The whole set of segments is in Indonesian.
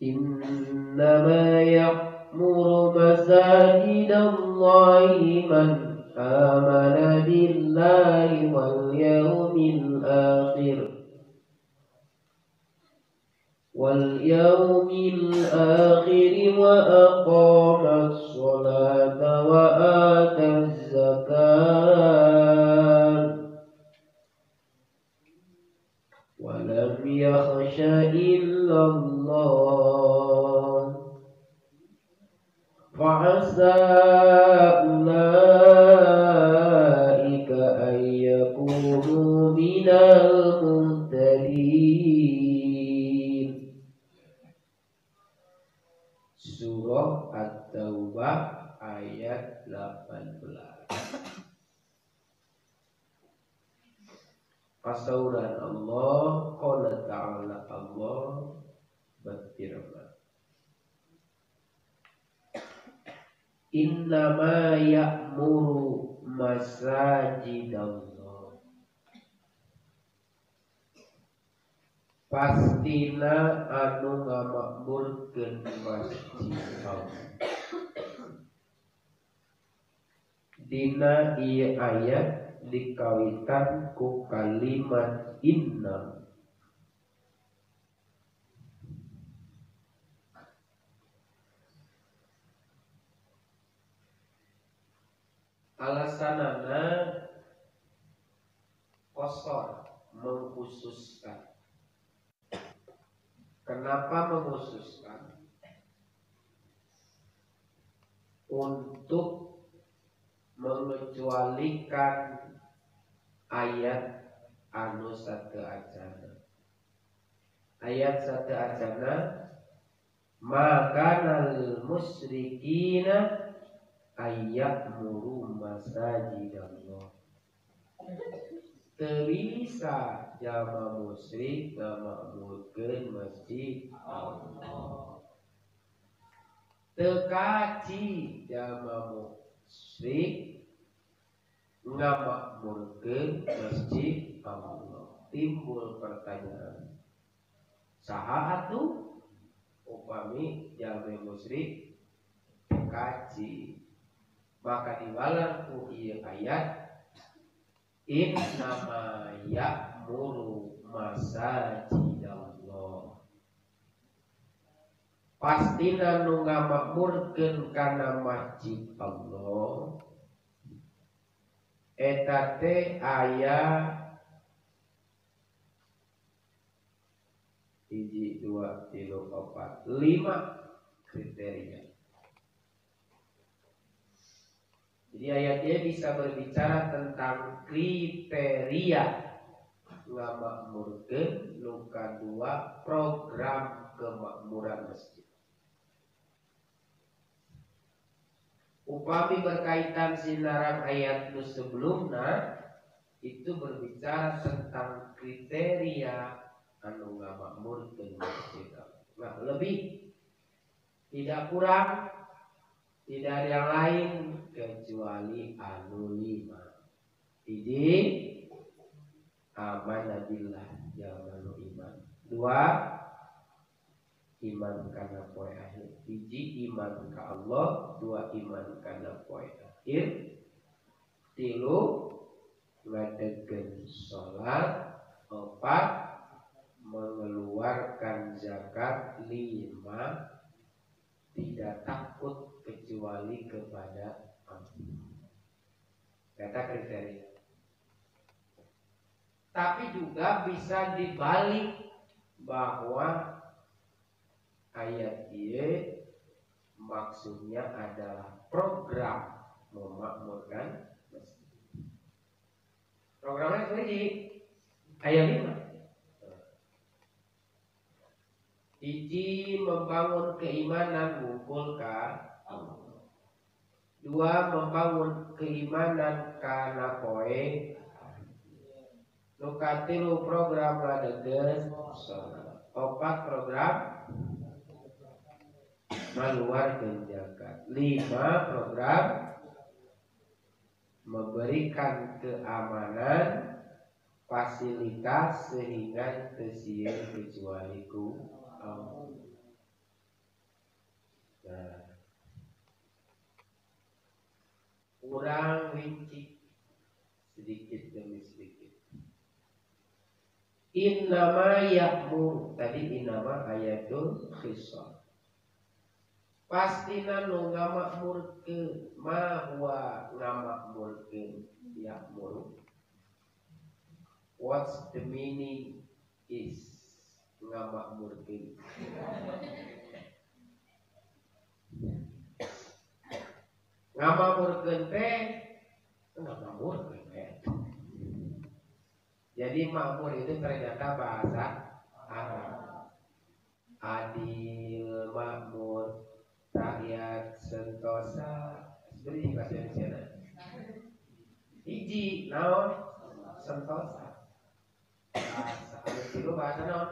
Innama ya'muru masajidallahi man amana billahi wal yawmil akhir wa aqamas sholata wa ataz zakat wa lam yakhsha illallah fa'asa ulaika an yakunu minal muhtadin. Surah At-Taubah ayat 18. Qasauran Allah qala ta'ala Allah berfirman, innama ya'muru masajidallah, pastina anu ngamakmurkeun masjid Allah. Dina ieu ayat dikawitan ku kalimat inna. Alasanana qasar, mengkhususkan. Kenapa mengkhususkan? Untuk mengecualikan ayat anu sateajana. Ayat sateajana, makanal musyrikina ayya'muru masajidallah. Teu bisa jama musyrik ngamakmurkeun masjid Allah. Teu kaci jama musyrik ngamakmurkeun masjid Allah. Timbul pertanyaan, saha atuh upami jama musyrik kaci? Maka diwalar ku ieu ayat, innama ya'muru masajidallah, pastina nu ngamakmurkeun kana masjid Allah eta teh aya 1, 2, 3, 4, 5 kriteria. Jadi ayatnya bisa berbicara tentang kriteria ngamakmurkeun, nu kadua program kemakmuran masjid. Upami berkaitan sinarang ayat nu sebelumna itu berbicara tentang kriteria anu ngamakmurkeun masjid. Nah, lebih tidak kurang, tidak ada yang lain kecuali anu 5. Hiji, amanah billah, jamanu iman. 2, iman kana poe akhir. Hiji, iman ka Allah. 2, iman kana poe akhir. 3, ngadegeun salat. 4, mengeluarkan zakat. 5, tidak takut kecuali kepada Allah. Kata kriteria. Tapi juga bisa dibalik, bahwa ayat ini maksudnya adalah program memakmurkan masjid. Programnya seperti ayat 5. Hiji, membangun keimanan ngumpul ka Allah. 2, membangun keimanan kana poe. Nu katilu, program ngadegeun salat. 4, program ngaluarkeun zakat. 5, program memberikan keamanan, fasilitas sehingga teu sieun kecuali ku Allah. Nah, kurang rinci sedikit demi sedikit. Innama ya'mur, tadi innama ayatul khisal. Pastina nu ngamakmurkeun, ma huwa ngamakmurkeun ya'mur. What's the meaning is ngamakmurkeun? Ngamakmurkeun teh ngamakmurkeun teh. Jadi makmur itu ternyata bahasa Arab. Adil, makmur, rakyat, sentosa. Sebenarnya bahasa Indonesia. Hiji, naon? Sentosa. Bahasa itu bahasa naon?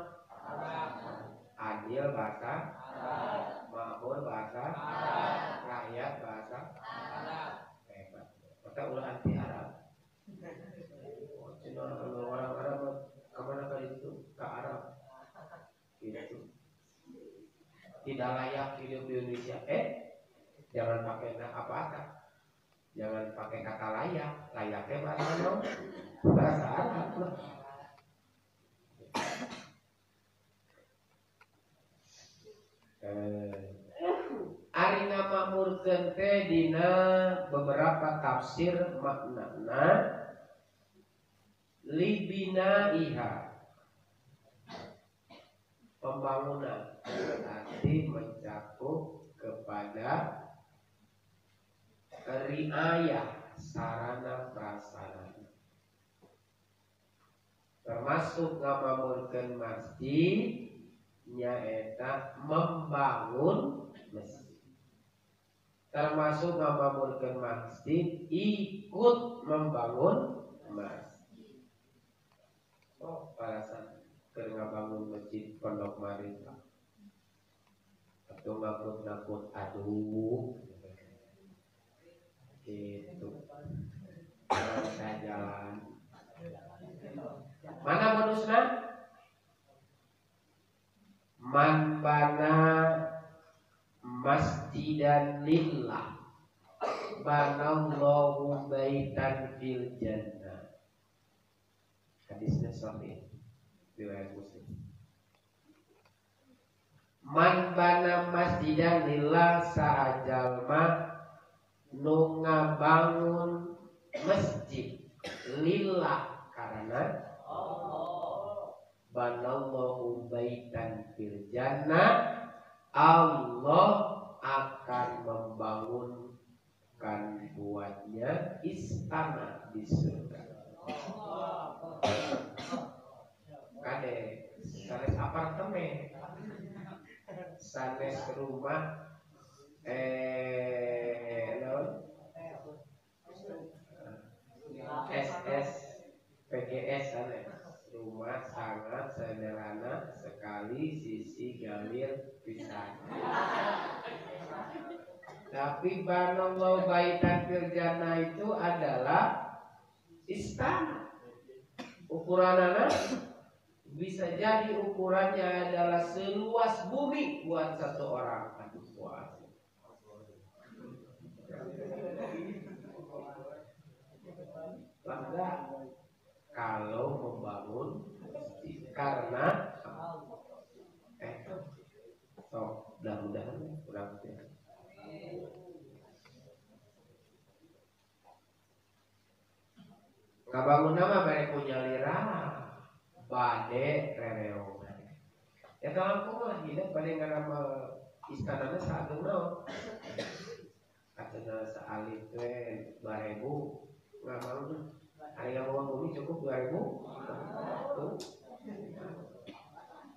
Adil bahasa Arab. Makmur bahasa Arab. Rakyat bahasa Arab. Hebat. Maka ulah anti Arab. Kalau orang Arab kemana kali itu? Ke Arab. Gitu. Tidak layak hidup di Indonesia. Jangan pakai apa-apa. Jangan pakai kata layak. Layaknya bahasa Arab. Bahasa Arab. Ari ngamakmurkeun teh dina beberapa tafsir maknana libina iha, pembangunan berarti mencakup kepada riayah sarana prasarana, termasuk ngamakmurkeun masjid nyaeta membangun masjid, termasuk ngamakmurkeun masjid ikut membangun masjid. Oh, alasan keur ngabangun masjid Pondok Marita. Atau nakut-nakut aduh. Gitu. Jalan. Mana bonusna? Man bana masjidan lillah banallahu baitan fil jannah. Hadisnya sahih riwayat Muslim. Man bana masjidan lillah sahajalma nu ngabangun masjid lillah karena Allah. Banallahu baitan fil jannah, Allah akan membangunkan buatnya istana di surga. Kade sanes apartemen, sanes rumah, SS PGS sanes rumah sangat sederhana sekali sisi galir pisan. Tapi banallahu baitan fil jannah itu adalah istana. Ukuranana bisa jadi ukurannya adalah seluas bumi buat satu orang. Aduh, puas. Bangga kalau membangun karena mudah-mudahan kurang ya. Ngabangun nama bare punya lira bade rereo. Ya kalau aku mah hidup bade ngarama istanana sageung naon. Katanya sealif teh 2000 ngabangun. Hari ngabangun bumi cukup 2000. Tuh.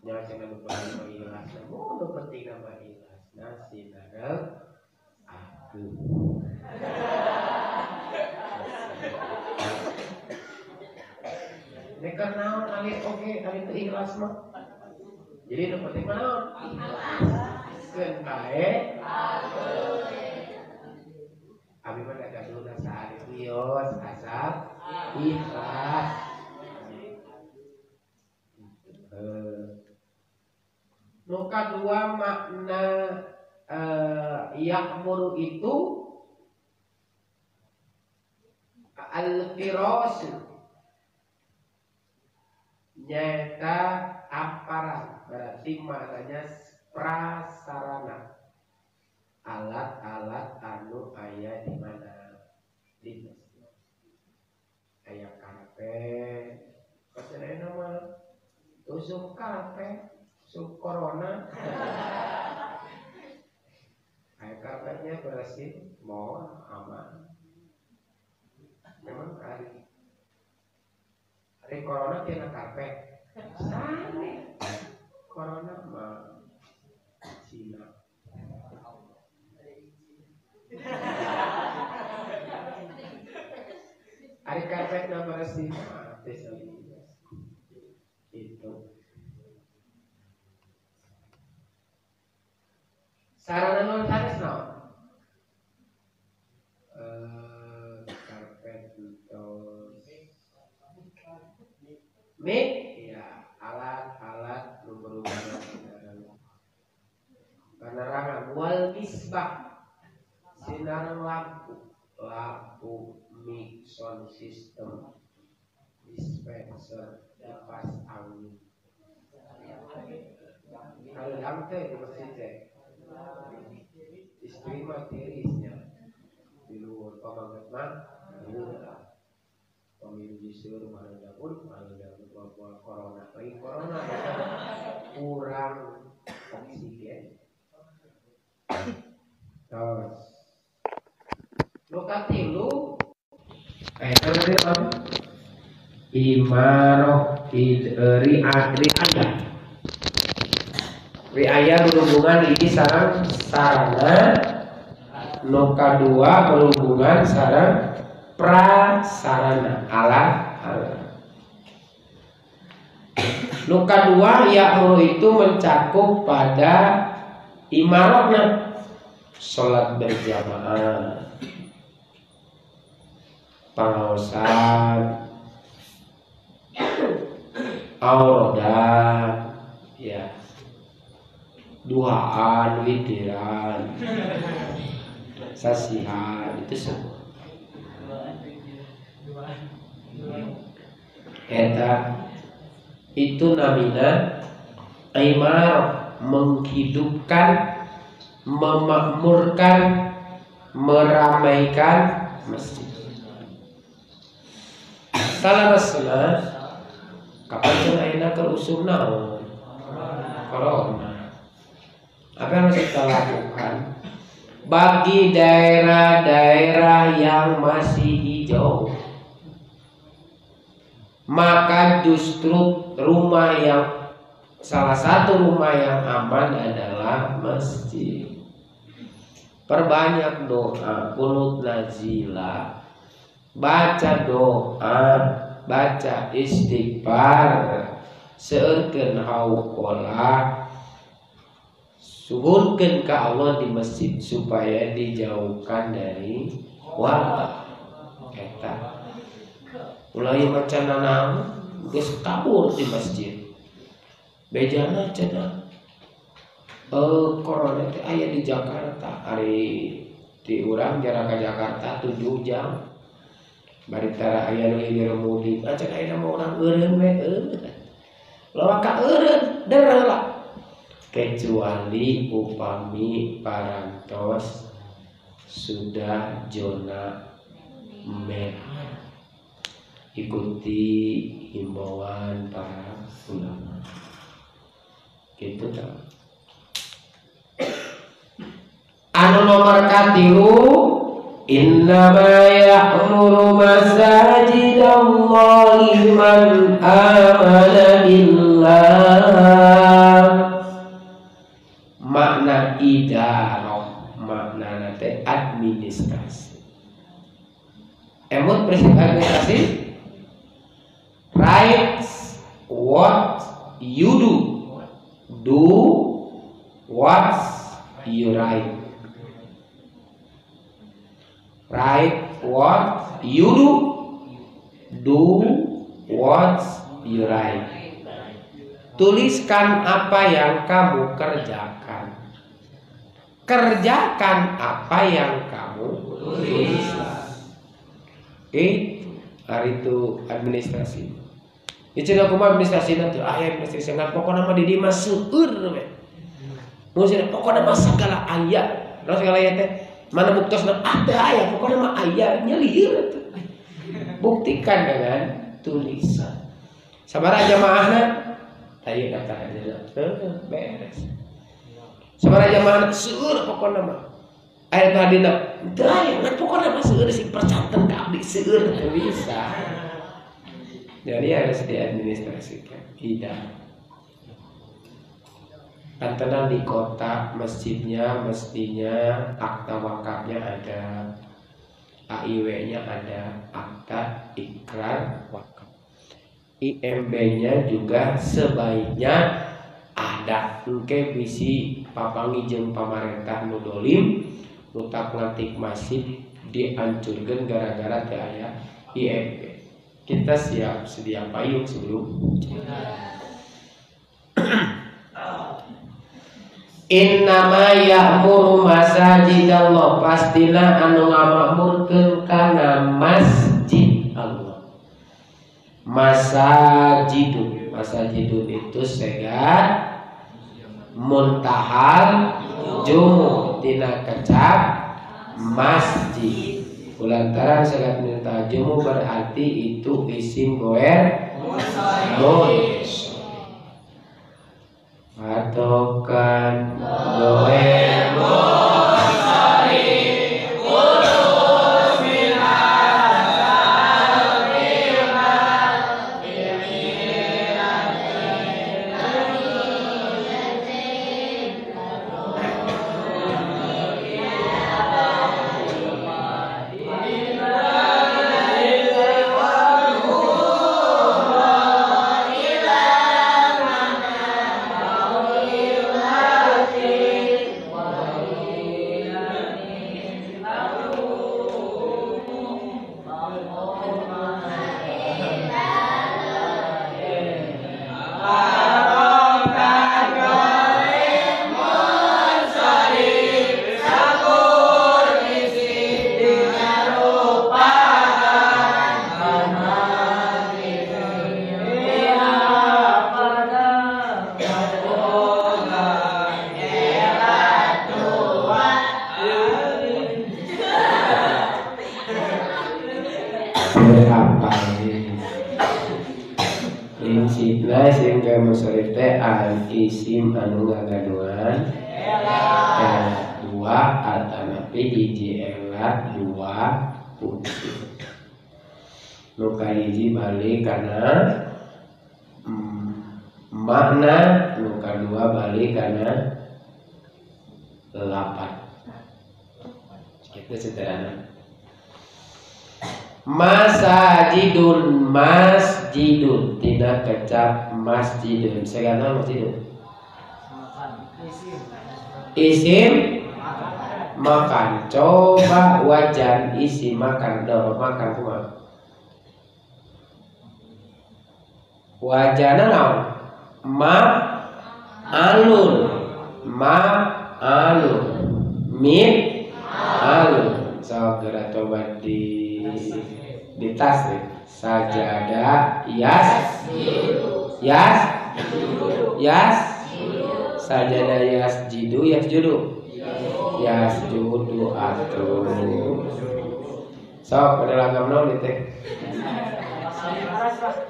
Jangan jangan lupa nama ikhlas. Namun penting nama ikhlas. Nasi darah aduh. Nekar naon alif oke alif itu ikhlas mah. Jadi nu penting mah naon? Ikhlas. Keun bae. Abi mah da gaduh saat itu yos asal ikhlas. Nu kadua makna Ya'muru itu al-firas, nyata aparat, berarti maknanya prasarana, alat-alat anu aya di mana, di masjid. Aya karpet, pasane nama tusuk karpet, tusuk corona. Aya karpetnya bersih, mau aman. Memang hari corona kena karpet. Sane. Corona mah Cina. Hari karpet na bersih mah itu. Sarana non sanes no. Mik, ya alat-alat berhubungan dengan penerangan. Wal misbah, sinar lampu mic sound system, dispenser, kipas angin. Kalau lantai di masjid, istri materisnya di luar pemangkatnya, di luar. Pemilu disuruh mana dapur, mana dapur buat corona, lagi corona kurang oksigen. Terus, luka tilu, terus imaroh riaya berhubungan ini sarana, luka dua berhubungan sarana prasarana, alat. Luka dua ya'muru itu mencakup pada imarahnya, sholat berjamaah, pengawasan, aurodan, ya, duhaan, witiran, sasihan, itu semua. Eta itu namina imar, menghidupkan, memakmurkan, meramaikan masjid. Salah kapan cenah ke usum naon? Corona. Apa yang harus kita lakukan? Bagi daerah-daerah yang masih hijau, maka justru salah satu rumah yang aman adalah masjid. Perbanyak doa, qunut nazilah, baca doa, baca istighfar, seukeun hauqolah, suhurkeun ka Allah di masjid supaya dijauhkan dari wabah. Eta mulai maca nanang geus kabur di masjid. Bejana cenah corona teh aya di Jakarta, ari di urang jarak ka Jakarta 7 jam. Bari tara aya nu hilir mudik, acan aya mah urang eureun we lawan ka eureun deureuh. Kecuali upami parantos sudah zona merah, ikuti himbauan para ulama. Gitu kan. Anu nomor katilu, innama ya'muru masajidallahi man amana billah. Makna idarah, makna teh administrasi. Emot prinsip administrasi, right what you do what you right. Right what you do what you right. Tuliskan apa yang kamu kerjakan. kerjakan apa yang kamu tulis. Hari itu administrasi. Itu aku administrasi nanti. Administrasi nggak pokoknya mah di dia seueur we. Maksudnya pokoknya mah segala ayat. Terus segala ayat teh mana buktiosna ada ayat pokoknya mah ayat nyelir tuh. Buktikan dengan tulisan. Sabaraha jamaahna? Tadi daftar aja. Beres. Sabaraha jamaahna seueur pokoknya mah. Ayat hadina, teu aya ngan pokona mah seueur sing percanten ka abdi seueur teu bisa. Jadi harus diadministrasikan. Tidak. Antara di kota masjidnya mestinya akta wakafnya ada, AIW-nya ada, akta ikrar wakaf. IMB-nya juga sebaiknya ada. Engke bisi papangi jeung pamarentah nu dolim nutak ngatik masjid dihancurkan gara-gara teu aya IMB. Kita siap sedia payung sebelum Innama ya'muru masajidallah, pastina anu ngamakmurkeun kana masjid Allah. Masajidun itu segad muntahal jumu tina kecap masjid. Kulantaran segad muntahal jumu berarti itu isim goer munis. Patokan goer musari urus min isim anu ngagaduan dua atanapi hiji elat dua fungsi. Nu kahiji balik kana makna, nu kadua balik kana lapan. Itu sederhana. Masajidun tidak kecap masjidun. Segala masjidun. Isim makan. Coba wajan isim makan. Makan kuma. Wajana naon? Ma'alun. Alun. So gerak coba di tas nih. Sajada sajada yasjudu atuh. So pada lagam naon teh?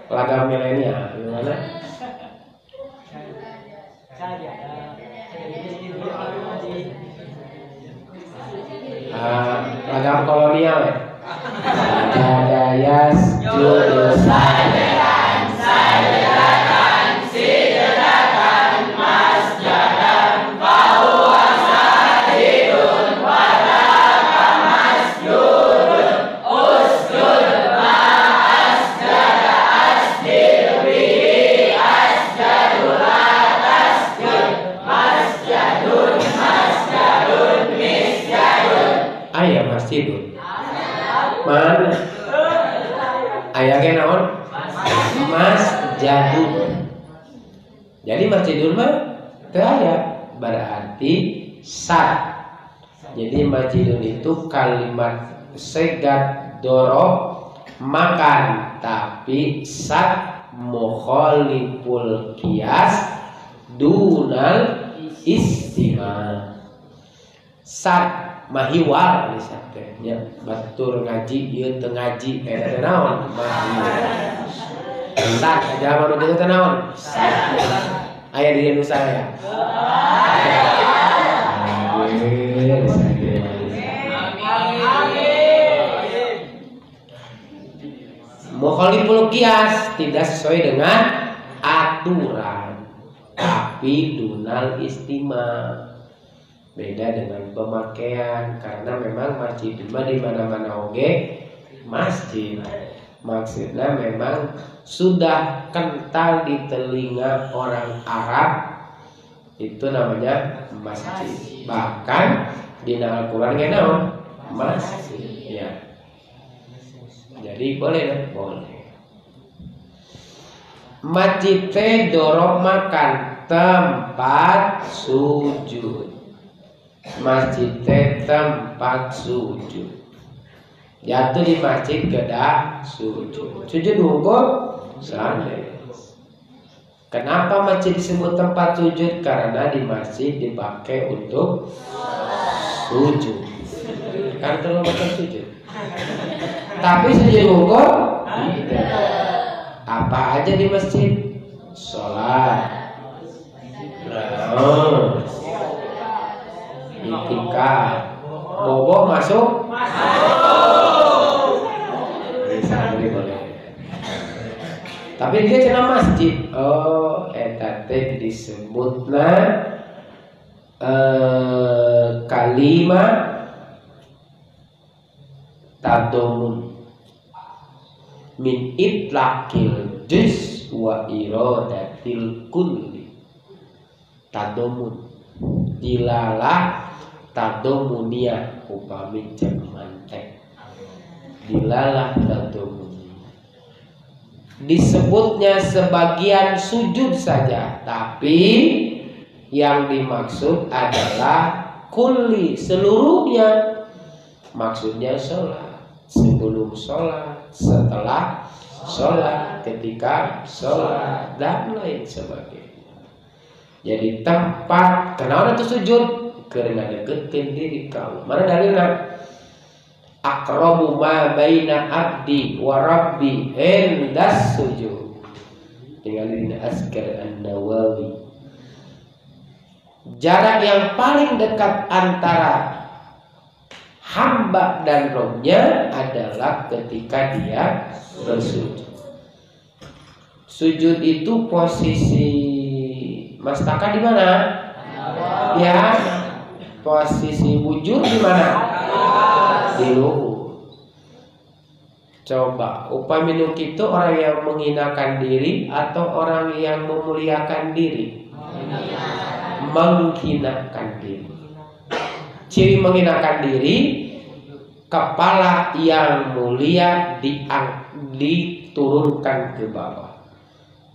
Lagam milenial gimana? Lagam kolonial ya. Sajada yasjudu sajadatan sijadatan masjadan fahuwa sajidun wadaka masjudun usjud ma asjada asjid bihi asjadu la tasjud masjadun misjadun. Ayah masjidun mana? Ayahnya naon? Masjadun. Jadi masjidun mah teu aya, berarti Jadi majidun itu kalimat segat dorob makan, tapi sat mukhaliful kias dunal istima. Sat mahiwal disatnya batur ngaji ieu teu ngaji eta naon mahiwal. Sat jaman nu kitu teh naon? Aya di Indonesia ya. Mukhaliful kias tidak sesuai dengan aturan, tapi dunal istima, beda dengan pemakaian, karena memang masjid di mana-mana oge masjid. Maksudnya memang sudah kental di telinga orang Arab, itu namanya masjid. Bahkan di Al-Qur'an naon masjid ya. Jadi boleh. Masjid teh dorob makan, tempat sujud. Masjid teh tempat sujud. Jatuh di masjid kedah sujud. Sujud hukum santai. Kenapa masjid disebut tempat sujud? Karena di masjid dipakai untuk sujud. Kan terlalu macam sujud. Tapi sujud hukum apa aja di masjid? Sholat, itikaf, bobo masuk. Tapi dia cenah masjid. Oh, eta teh disebutna kalimat tadomun min itlaqil juz wa iradatil kulli. Tadomun dilalah tadomunia upami cek mantek. Dilalah tadomun disebutnya sebagian sujud saja, tapi yang dimaksud adalah kulli, seluruhnya. Maksudnya sholat, sebelum sholat, setelah sholat, ketika sholat, dan lain sebagainya. Jadi tempat kenapa itu sujud? Karena deketin diri kau. Mana dalilnya? Aqrabu ma baina abdi wa rabbi indas sujud. Tinggal di Askar An-Nawawi. Jarak yang paling dekat antara hamba dan Rabb-nya adalah ketika dia bersujud. Sujud itu posisi mastaka di mana? Ya, posisi bujur di mana? Di luhur. Coba upami nu kitu orang yang menghinakan diri atau orang yang memuliakan diri? Menghinakan diri. Ciri menghinakan diri, kepala yang mulia diturunkan ke bawah.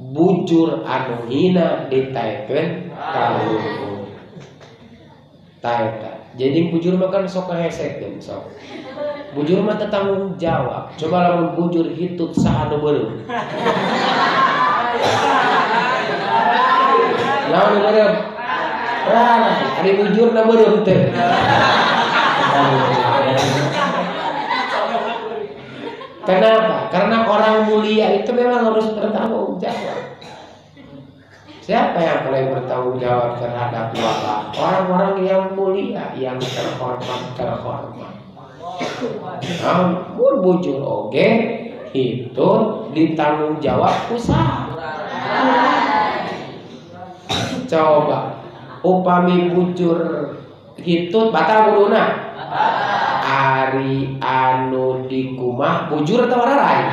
Bujur anu hina ditaikeun ka luhur. Taeta. Jadi bujur makan sok kahesekeun sok. Bujur mah tanggung jawab. Coba lamun bujur hitut saha nu beureum. Naon nu beureum? Ari bujur na beureum teh. Kenapa? Karena orang mulia itu memang harus bertanggung jawab. Siapa yang paling bertanggung jawab terhadap Allah? Orang-orang yang mulia, yang terhormat. Namun bujur oge itu ditanggung jawab usaha. Coba upami bujur hitut batal wuduna. Ari anu di kumah bujur atau rarai?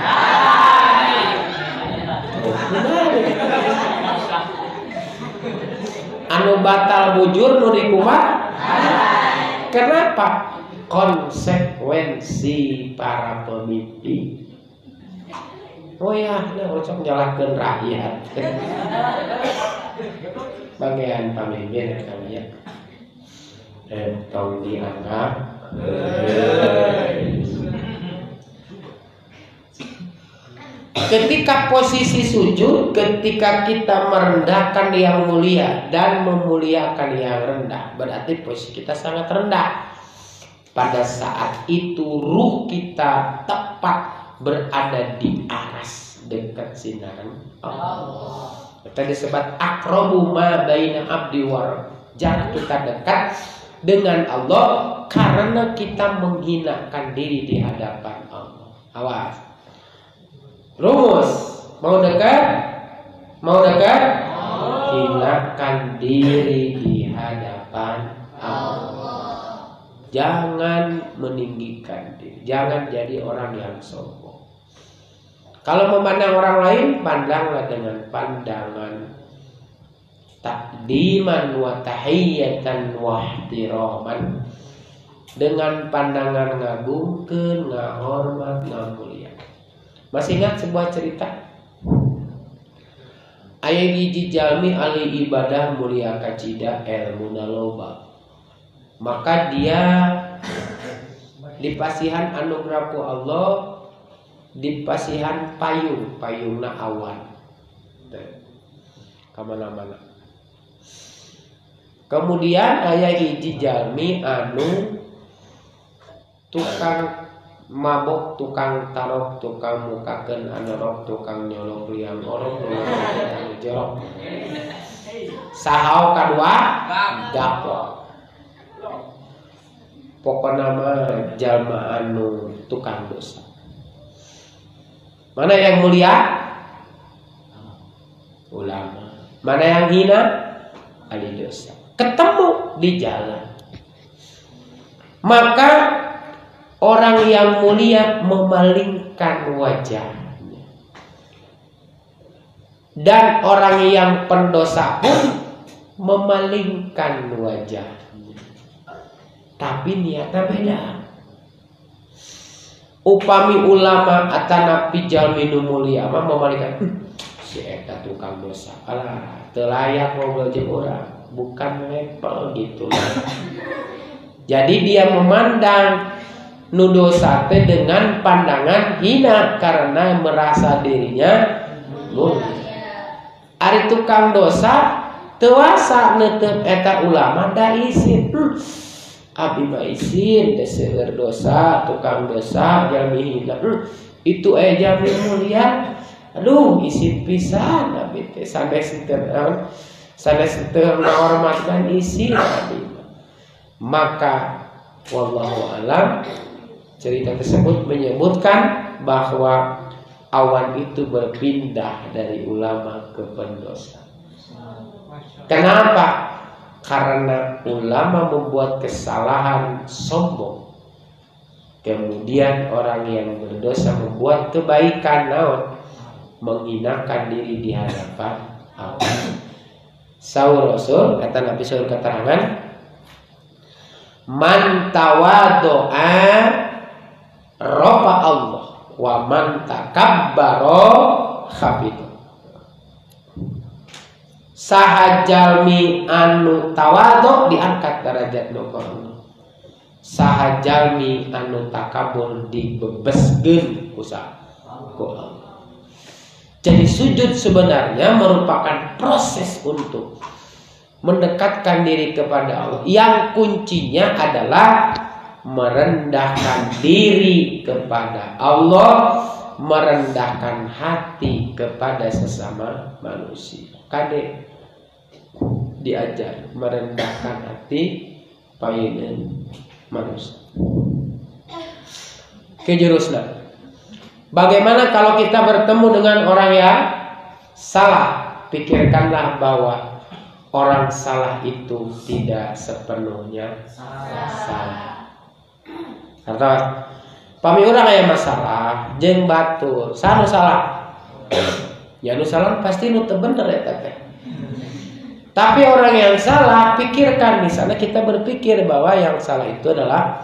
Anu batal bujur nu di kumah. Kenapa? Konsekuensi para pemimpin. Oh ya, nah cocok nyalahkeun rakyat. Bagian pemimpin kalian. Entong dianggap ketika posisi sujud, ketika kita merendahkan yang mulia dan memuliakan yang rendah, berarti posisi kita sangat rendah. Pada saat itu ruh kita tepat berada di aras dekat sinaran Allah. Kita disebut aqrabu ma baina abdi war. Jarak kita dekat dengan Allah karena kita menghinakan diri di hadapan Allah. Awas. Rumus, mau dekat? Mau dekat? Hinakan diri di hadapan Allah. Jangan meninggikan diri. Jangan jadi orang yang sombong. Kalau memandang orang lain, pandanglah dengan pandangan takdiman wa tahiyatan wa ihtiraman. Dengan pandangan ngagungkeun, ngahormat, ngamulia. Masih ingat sebuah cerita? Aya hiji jalmi ahli ibadah mulia kacida ilmu naloba. Maka dia dipasihan anugerah ku Allah, dipasihan payungna awan. Kamana-mana. Kemudian aya hiji jalmi anu tukang mabok, tukang tarok, tukang mukakeun anorok, tukang nyolok liang orok, tukang jorok. Sahau kadua gaplok. Pokona mah jalma anu tukang dosa. Mana yang mulia? Ulama. Mana yang hina? Ahli dosa. Ketemu di jalan. Maka orang yang mulia memalingkan wajahnya. Dan orang yang pendosa pun memalingkan wajahnya. Tapi niatnya beda. Upami ulama atanapi jalmi nu mulia mah memalingkan si eta tukang dosa. Alah, teu layak ngobrol jeung urang, bukan level gitu. Jadi dia memandang nu dosa teh dengan pandangan hina karena merasa dirinya mulia. Ari tukang dosa teu wasa neuteut eta ulama da isin. Abi mah isin deseueur dosa, tukang dosa, jalmi hina. Itu jalmi mulia. Aduh, isin pisan abi teh sanes teu ngahormatkeun isin abi. Maka wallahu alam, cerita tersebut menyebutkan bahwa awan itu berpindah dari ulama ke pendosa. Kenapa? Karena ulama membuat kesalahan sombong. Kemudian orang yang berdosa membuat kebaikan, naon? Menghinakan diri di hadapan Allah. Saur Rasul, kata Nabi saur keterangan, man tawadu'a rafa Allah wa man takabbara khabita. Saha jalmi anu tawadu diangkat derajat ka Allah. Saha jalmi anu takabur dibebeskeun ku Allah. Jadi sujud sebenarnya merupakan proses untuk mendekatkan diri kepada Allah. Yang kuncinya adalah merendahkan diri kepada Allah, merendahkan hati kepada sesama manusia. Kade diajar merendahkan hati payeun manusia. Kejurusna. Bagaimana kalau kita bertemu dengan orang yang salah? Pikirkanlah bahwa orang salah itu tidak sepenuhnya salah. Karena pami urang aya masalah jeung batur, sanu salah. Ya nu salah pasti nu teu bener eta teh. Tapi orang yang salah, pikirkan misalnya kita berpikir bahwa yang salah itu adalah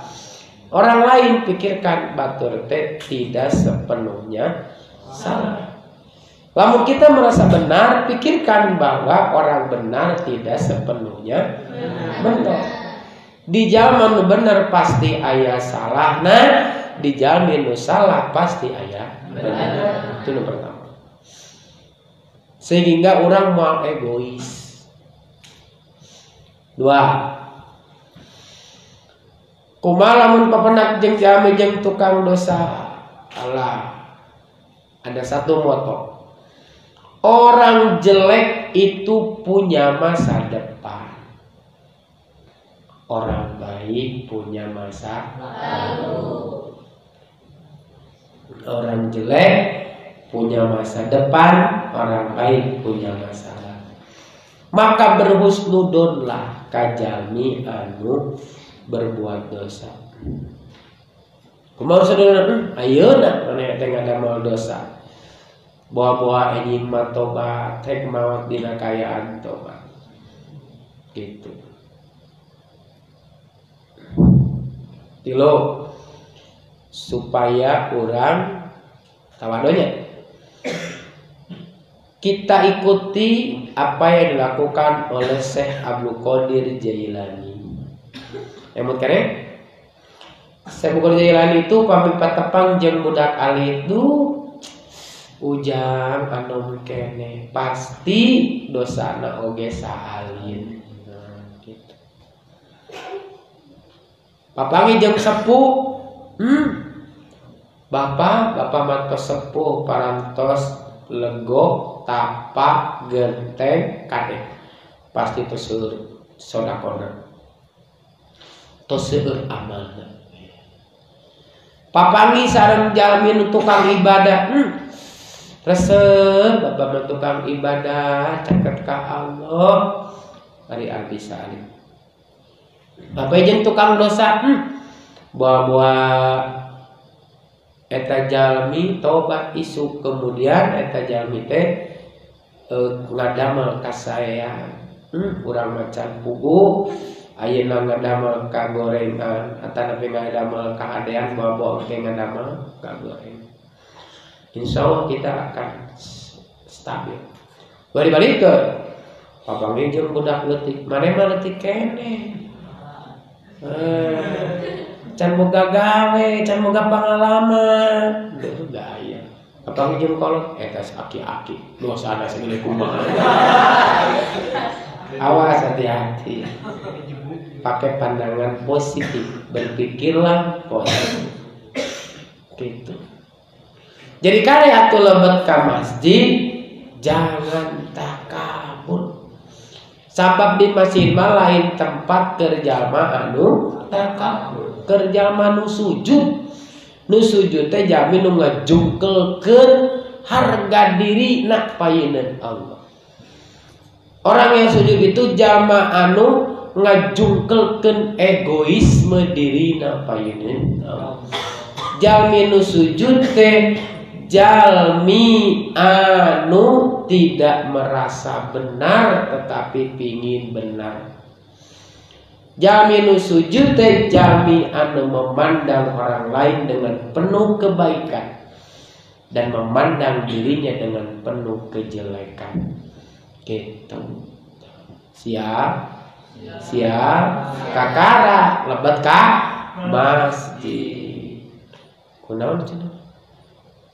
orang lain, pikirkan batur teh tidak sepenuhnya salah. Lamun kita merasa benar, pikirkan bahwa orang benar tidak sepenuhnya benar. Di jalma nu bener pasti aya salahna, di jalmi nu salah pasti aya bener. Itu nu pertama. Sehingga orang mau egois. 2. Kumaha lamun papendak jeung jalmi jeung tukang dosa. Allah. Ada satu moto. Orang jelek itu punya masa depan. Orang baik punya masa lalu. Orang jelek punya masa depan, orang baik punya masa lalu. Maka berhusnudonlah ka jalmi anu berbuat dosa. Kumaha saudara? Ayeuna maneh teh ngadamel dosa. Bawa-bawa anjing mah tobat, teh mawat dina kayaan tobat. Gitu. 3. Supaya orang tawadonya kita ikuti apa yang dilakukan oleh Syekh Abdul Qadir Jailani. Emut kene Syekh Abdul Qadir Jailani itu pamit patepang jeung budak alit itu ujang anu kene pasti dosana oge saalin. Gitu. Papangi jeung sepuh. Bapak matos sepuh parantos lego tapak genteng kade pasti teu seueur sodakona teu seueur amalna. Papangi sareng jalmi nu tukang ibadah resep bapak tukang ibadah caket ka Allah ari abdi salim. Bapak jeung tukang dosa bawa eta jalmi tobat isu kemudian eta jalmi teh ngadamel kasaean urang macan pugu ayeuna ngadamel ka gorengan atanapi ngadamel ka adean bawa ke ngadamel ka goreng. Insyaallah kita akan stabil. Bari balikeun papangi jeung budak leutik mane mah leutik kene. Can boga gawe, can boga pangalaman, itu gaya. Apalagi jeung kolot, eta aki-aki, dosana segede kumaha. Awas hati-hati. Pakai pandangan positif, berpikirlah positif. Gitu. Jadi kali atuh lebet ka masjid, jangan takabur. Sabab di masjid mah lain tempat kerjama anu takabur. Kerjama nu sujud teh jami nu ngajungkelkeun harga diri nak payeun Allah. Orang yang sujud itu jama anu ngajungkelkeun egoisme diri nak payeun Allah. Jalmi nu sujud teh jalmi anu tidak merasa benar tetapi pingin benar. Jalmi nu sujud teh jalmi anu memandang orang lain dengan penuh kebaikan dan memandang dirinya dengan penuh kejelekan. Gitu. Siap kakara lebet ka masjid. Kunaon cenah?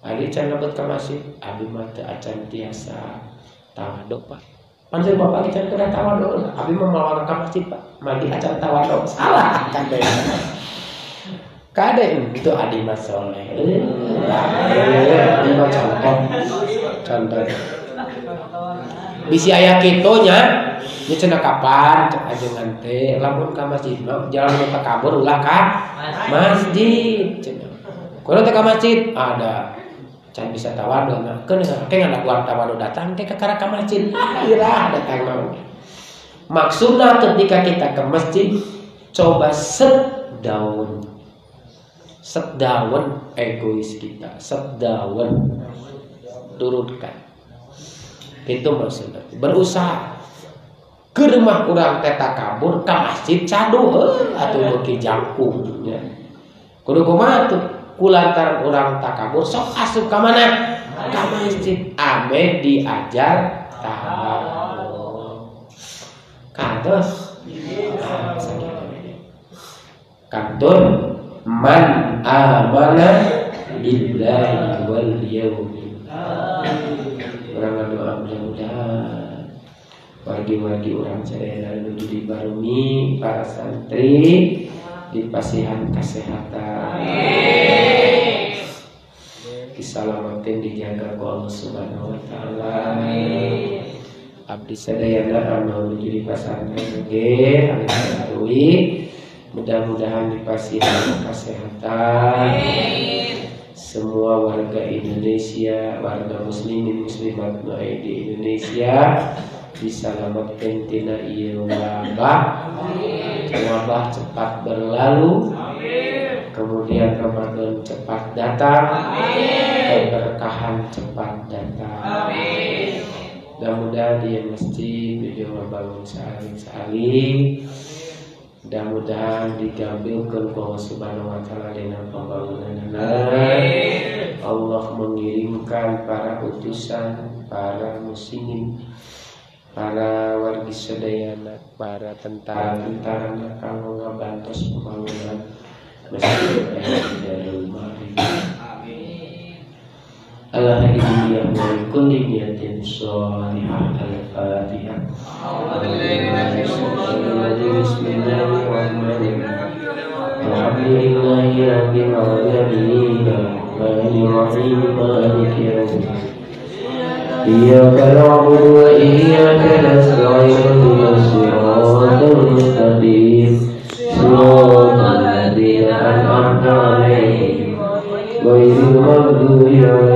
Ari can lebet ka masjid, abi mah teu acan tiasa tawaduk, Pak. Pancen bapak kita kena tawaduk, abi mah malawar ka masjid, Pak. Mandi acan tawaduk. Salah kan teh. Kade itu adi mah soleh. Ini mah contoh. Bisi aya kitu nya, nya cenah kapan cek ajengan teh lamun ka masjid mah jalan ka kabur ulah ka masjid cenah. Kalau teh ka masjid ada can bisa tawaduk nah keun ada buat tawaduk datang teh ka masjid irah datang mau. Maksudna ketika kita ke masjid coba set down egois kita, set down turunkan. Itu maksudnya berusaha ke rumah urang teh takabur ka masjid cadu atuh beuki jangkung nya. Kudu kumaha tuh? Kulantaran orang takabur sok asup ka mana? Ka masjid. Ame diajar tawaduk. Kantos. Kantun man amana billahi wal yaumil akhir. Urang ngadoa mudah-mudahan wargi-wargi urang sadaya nuju dibarumi para santri dipasihan kesehatan. Kisalamatin dijaga ku Allah Subhanahu wa taala. Abdi sadayana anu nuju di pasantren ge alhamdulillah mudah-mudahan dipasihan kesehatan. Semua warga Indonesia, warga muslimin muslimat nu aya di Indonesia diselamatkan tina ieu wabah. Wabah cepat berlalu. Kemudian Ramadan cepat datang. Keberkahan cepat datang. Mudah-mudahan di masjid video membangun saling-saling. Mudah-mudahan digambilkan Allah Subhanahu wa taala dina pembangunanna. Allah mengirimkan para utusan, para muslimin, para wargi sadayana, para tentara-tentara kanggo ngabantos pembangunan masjid Darul Ma'arif. Alhamdulillah wa kulli niyatin shalihah. Al-Fatihah. Bismillahirrahmanirrahim. Alhamdulillahi rabbil alamin. Arrahmanir rahim. Maliki yaumiddin. Iyyaka na'budu wa iyyaka nasta'in. Ihdinas siratal mustaqim. Shiratal ladzina an'amta 'alaihim ghairil maghdubi 'alaihim